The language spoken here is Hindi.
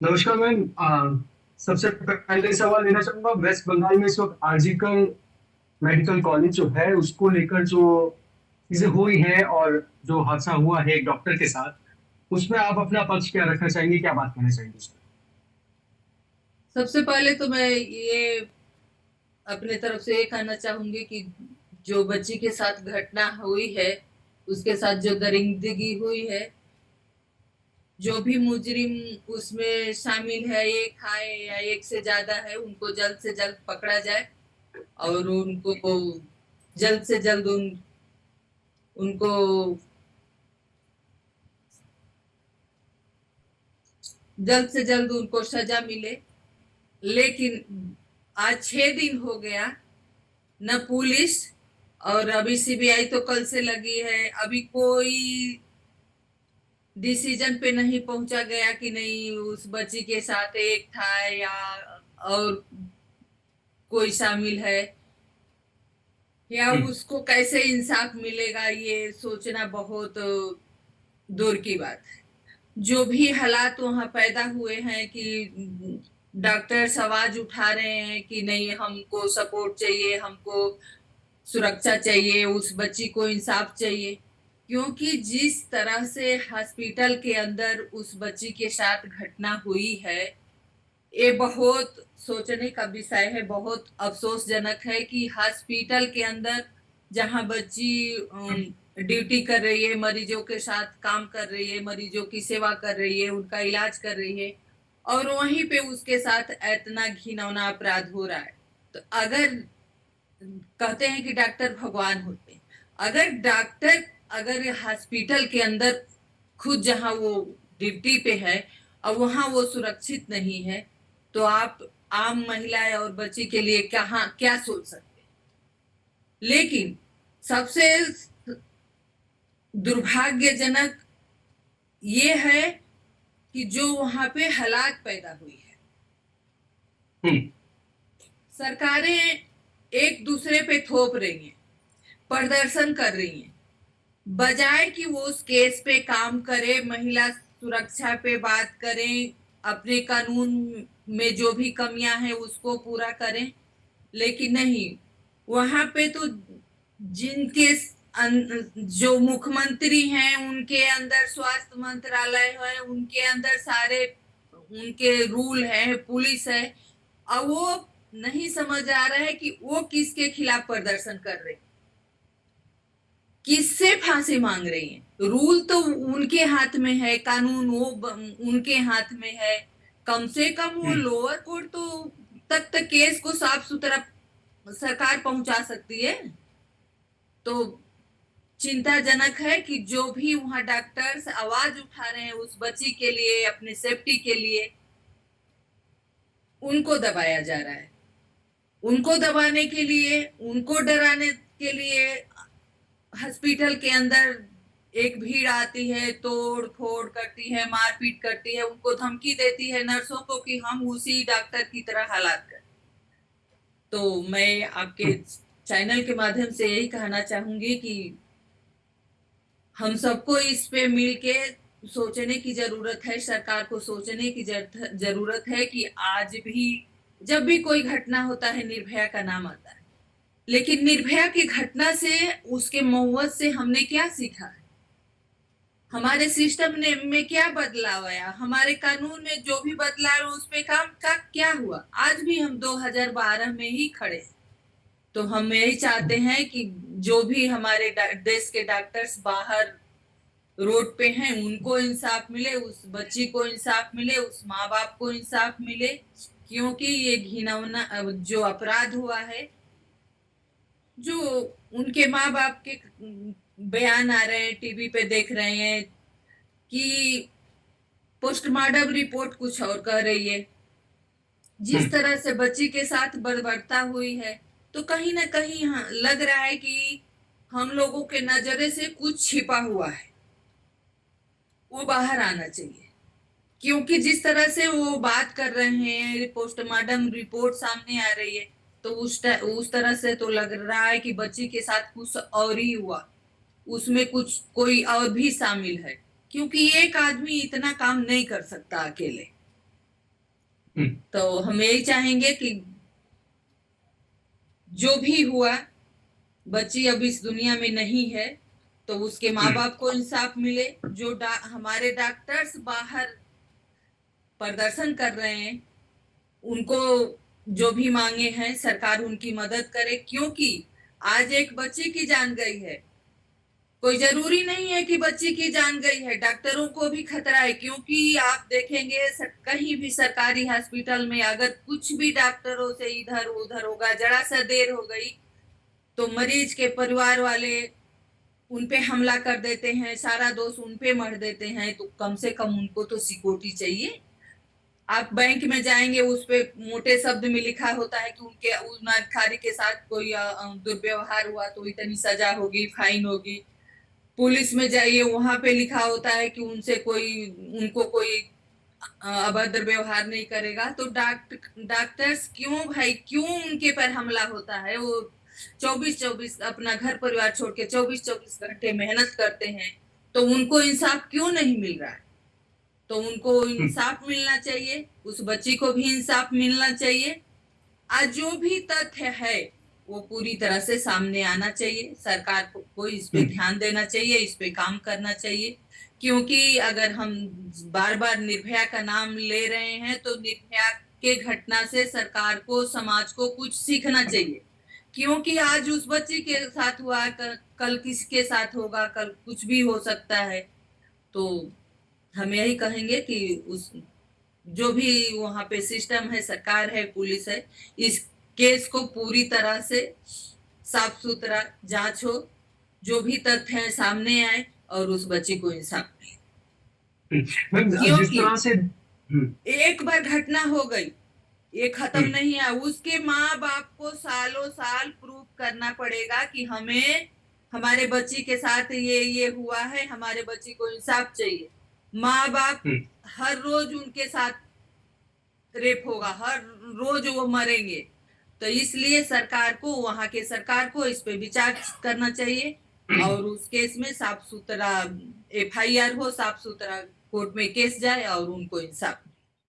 नमस्कार मैम। सबसे पहले सवाल लेना चाहूंगा। वेस्ट बंगाल में इस वक्त आरजीकर मेडिकल कॉलेज जो है उसको लेकर जो चीजें हुई है और जो हादसा हुआ है एक डॉक्टर के साथ, उसमें आप अपना पक्ष क्या रखना चाहेंगे, क्या बात करना चाहेंगे उस सबसे पहले तो मैं ये अपने तरफ से ये कहना चाहूंगी कि जो बच्ची के साथ घटना हुई है, उसके साथ जो दरिंदगी हुई है, जो भी मुजरिम उसमें शामिल है, एक है या एक से ज्यादा है, उनको जल्द से जल्द पकड़ा जाए और उनको जल्द से जल्द उनको जल्द से जल्द उनको सजा मिले। लेकिन आज 6 दिन हो गया, न पुलिस और अभी सीबीआई तो कल से लगी है, अभी कोई डिसीजन पे नहीं पहुंचा गया कि नहीं उस बच्ची के साथ एक था या और कोई शामिल है, या पर। उसको कैसे इंसाफ मिलेगा, ये सोचना बहुत दूर की बात है। जो भी हालात वहां पैदा हुए हैं कि डॉक्टर्स आवाज उठा रहे हैं कि नहीं, हमको सपोर्ट चाहिए, हमको सुरक्षा चाहिए, उस बच्ची को इंसाफ चाहिए। क्योंकि जिस तरह से हॉस्पिटल के अंदर उस बच्ची के साथ घटना हुई है, ये बहुत सोचने का विषय है। बहुत अफसोसजनक है कि हॉस्पिटल के अंदर जहां बच्ची ड्यूटी कर रही है, मरीजों के साथ काम कर रही है, मरीजों की सेवा कर रही है, उनका इलाज कर रही है, और वहीं पे उसके साथ इतना घिनौना अपराध हो रहा है। तो अगर कहते हैं कि डॉक्टर भगवान होते हैं, अगर डॉक्टर अगर हॉस्पिटल के अंदर खुद जहां वो ड्यूटी पे है और वहां वो सुरक्षित नहीं है, तो आप आम महिला और बच्ची के लिए कहाँ क्या सोच सकते हैं। लेकिन सबसे दुर्भाग्यजनक ये है कि जो वहां पे हालात पैदा हुई है, हम्म। सरकारें एक दूसरे पे थोप रही हैं, प्रदर्शन कर रही हैं, बजाय कि वो उस केस पे काम करे, महिला सुरक्षा पे बात करें, अपने कानून में जो भी कमियां हैं उसको पूरा करें। लेकिन नहीं, वहां पे तो जिनके जो मुख्यमंत्री हैं उनके अंदर स्वास्थ्य मंत्रालय है, उनके अंदर सारे उनके रूल है, पुलिस है, और वो नहीं समझ आ रहा है कि वो किसके खिलाफ प्रदर्शन कर रहे हैं, किससे फांसी मांग रही हैं। रूल तो उनके हाथ में है, कानून उनके हाथ में है। कम से कम वो हम्म। लोअर कोर्ट तो तक केस को साफ सुथरा सरकार पहुंचा सकती है। तो चिंताजनक है कि जो भी वहां डॉक्टर्स आवाज उठा रहे हैं उस बच्ची के लिए, अपने सेफ्टी के लिए, उनको दबाया जा रहा है। उनको दबाने के लिए, उनको डराने के लिए हॉस्पिटल के अंदर एक भीड़ आती है, तोड़ फोड़ करती है, मारपीट करती है, उनको धमकी देती है नर्सों को कि हम उसी डॉक्टर की तरह हालात कर। तो मैं आपके हम्म। चैनल के माध्यम से यही कहना चाहूंगी कि हम सबको इस पे मिलके सोचने की जरूरत है, सरकार को सोचने की जरूरत है कि आज भी जब भी कोई घटना होता है निर्भया का नाम आता है, लेकिन निर्भया की घटना से, उसके मौत से हमने क्या सीखा है, हमारे सिस्टम ने में क्या बदलाव आया, हमारे कानून में जो भी बदलाव उस पे काम का क्या हुआ। आज भी हम 2012 में ही खड़े हैं। तो हम यही चाहते हैं कि जो भी हमारे देश के डॉक्टर्स बाहर रोड पे हैं उनको इंसाफ मिले, उस बच्ची को इंसाफ मिले, उस माँ बाप को इंसाफ मिले। क्योंकि ये घिनौना जो अपराध हुआ है, जो उनके माँ बाप के बयान आ रहे हैं, टीवी पे देख रहे हैं कि पोस्टमार्टम रिपोर्ट कुछ और कह रही है, जिस हम्म। तरह से बच्ची के साथ बर्बरता हुई है, तो कहीं ना कहीं लग रहा है कि हम लोगों के नजरे से कुछ छिपा हुआ है, वो बाहर आना चाहिए। क्योंकि जिस तरह से वो बात कर रहे हैं, पोस्टमार्टम रिपोर्ट सामने आ रही है, तो उस तरह से तो लग रहा है कि बच्ची के साथ कुछ और ही हुआ, उसमें कुछ कोई और भी शामिल है। क्योंकि एक आदमी इतना काम नहीं कर सकता अकेले। तो हम यही चाहेंगे कि जो भी हुआ, बच्ची अब इस दुनिया में नहीं है, तो उसके माँ बाप को इंसाफ मिले। जो हमारे डॉक्टर्स बाहर प्रदर्शन कर रहे हैं, उनको जो भी मांगे हैं सरकार उनकी मदद करे, क्योंकि आज एक बच्ची की जान गई है। कोई जरूरी नहीं है कि बच्ची की जान गई है, डॉक्टरों को भी खतरा है, क्योंकि आप देखेंगे कहीं भी सरकारी हॉस्पिटल में अगर कुछ भी डॉक्टरों से इधर उधर होगा, जरा सा देर हो गई तो मरीज के परिवार वाले उनपे हमला कर देते हैं, सारा दोष उनपे मढ़ देते हैं। तो कम से कम उनको तो सिक्योरिटी चाहिए। आप बैंक में जाएंगे, उस पे मोटे शब्द में लिखा होता है कि उनके उस अधिकारी के साथ कोई दुर्व्यवहार हुआ तो इतनी सजा होगी, फाइन होगी। पुलिस में जाइए, वहां पे लिखा होता है कि उनको कोई अभद्र व्यवहार नहीं करेगा। तो डॉक्टर्स क्यों भाई, क्यों उनके पर हमला होता है? वो 24-24 अपना घर परिवार छोड़ के 24-24 घंटे मेहनत करते हैं, तो उनको इंसाफ क्यों नहीं मिल रहा है? तो उनको इंसाफ मिलना चाहिए, उस बच्ची को भी इंसाफ मिलना चाहिए। आज जो भी तथ्य है वो पूरी तरह से सामने आना चाहिए। सरकार को इस पे ध्यान देना चाहिए, इस पे काम करना चाहिए, क्योंकि अगर हम बार बार निर्भया का नाम ले रहे हैं तो निर्भया के घटना से सरकार को, समाज को कुछ सीखना चाहिए। क्योंकि आज उस बच्ची के साथ हुआ, कल किसके साथ होगा, कल कुछ भी हो सकता है। तो हम यही कहेंगे कि उस जो भी वहां पे सिस्टम है, सरकार है, पुलिस है, इस केस को पूरी तरह से साफ सुथरा जांच हो, जो भी तथ्य है सामने आए और उस बच्ची को इंसाफ मिले। जिस तरह से एक बार घटना हो गई, ये खत्म नहीं है। उसके माँ बाप को सालों साल प्रूव करना पड़ेगा कि हमें हमारे बच्ची के साथ ये हुआ है, हमारे बच्ची को इंसाफ चाहिए। माँ बाप हर रोज उनके साथ रेप होगा, हर रोज वो मरेंगे। तो इसलिए सरकार को, वहां के सरकार को इस पे विचार करना चाहिए और उस केस में साफ सुथरा FIR हो, साफ सुथरा कोर्ट में केस जाए और उनको इंसाफ